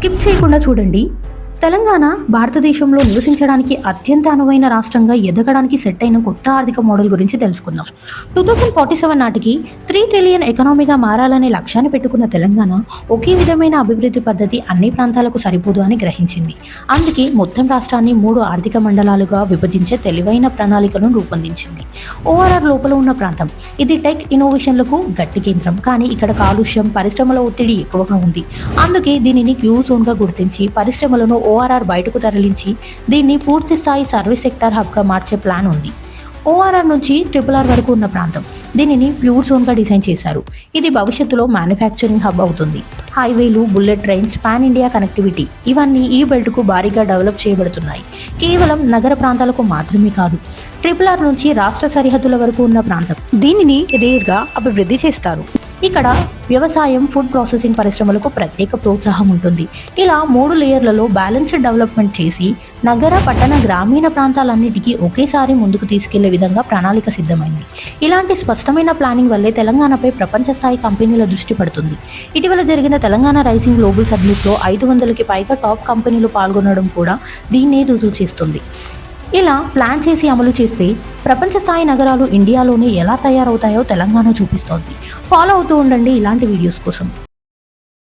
Skip చేయకుండా చూడండి. తెలంగాణ భారతదేశంలో నివసించడానికి అత్యంత అనువైన రాష్ట్రంగా ఎదగడానికి సెట్ అయిన కొత్త ఆర్థిక మోడల్ గురించి తెలుసుకుందాం. 2047 నాటికి 3 ట్రిలియన్ ఎకానమీగా మారాలనే లక్ష్యాన్ని పెట్టుకున్న తెలంగాణ ఒకే విధమైన అభివృద్ధి పద్ధతి అన్ని ప్రాంతాలకు సరిపోదు అని గ్రహించింది. అందుకే మొత్తం రాష్ట్రాన్ని 3 ఆర్థిక మండలాలుగా విభజించే తెలివైన ప్రణాళికను రూపొందించింది. ఓఆర్ఆర్ లోపల ఉన్న ప్రాంతం ఇది టెక్ ఇన్నోవేషన్లకు గట్టి కేంద్రం. కానీ ఇక్కడ కాలుష్యం, పరిశ్రమల ఒత్తిడి ఎక్కువగా ఉంది. అందుకే దీనిని క్యూ జోన్గా గుర్తించి పరిశ్రమలను ఓఆర్ఆర్ బయటకు తరలించి దీన్ని పూర్తి స్థాయి సర్వీస్ సెక్టార్ హబ్గా మార్చే ప్లాన్ ఉంది. ఓఆర్ఆర్ నుంచి RRR వరకు ఉన్న ప్రాంతం దీనిని ప్యూర్ జోన్గా డిజైన్ చేశారు. ఇది భవిష్యత్తులో మ్యానుఫ్యాక్చరింగ్ హబ్ అవుతుంది. హైవేలు, bullet trains, pan India connectivity ఇవన్నీ ఈ బెల్ట్కు భారీగా డెవలప్ చేయబడుతున్నాయి. కేవలం నగర ప్రాంతాలకు మాత్రమే కాదు, RRR నుంచి రాష్ట్ర సరిహద్దుల వరకు ఉన్న ప్రాంతం దీనిని రేర్గా అభివృద్ధి చేస్తారు. ఇక్కడ వ్యవసాయం, ఫుడ్ ప్రాసెసింగ్ పరిశ్రమలకు ప్రత్యేక ప్రోత్సాహం ఉంటుంది. ఇలా 3 లేయర్లలో బ్యాలెన్స్డ్ డెవలప్మెంట్ చేసి నగర, పట్టణ, గ్రామీణ ప్రాంతాలన్నిటికీ ఒకేసారి ముందుకు తీసుకెళ్లే విధంగా ప్రణాళిక సిద్ధమైంది. ఇలాంటి స్పష్టమైన ప్లానింగ్ వల్లే తెలంగాణపై ప్రపంచ స్థాయి కంపెనీల దృష్టి పడుతుంది. ఇటీవల జరిగిన తెలంగాణ రైజింగ్ గ్లోబల్ సబ్మిట్లో 500కి పైగా టాప్ కంపెనీలు పాల్గొనడం కూడా దీన్నే రుజువు చేస్తుంది. ఇలా ప్లాన్ చేసి అమలు చేస్తే ప్రపంచ స్థాయి నగరాలు ఇండియాలోనే ఎలా తయారవుతాయో తెలంగాణ చూపిస్తోంది. ఫాలో అవుతూ ఉండండి ఇలాంటి వీడియోస్ కోసం.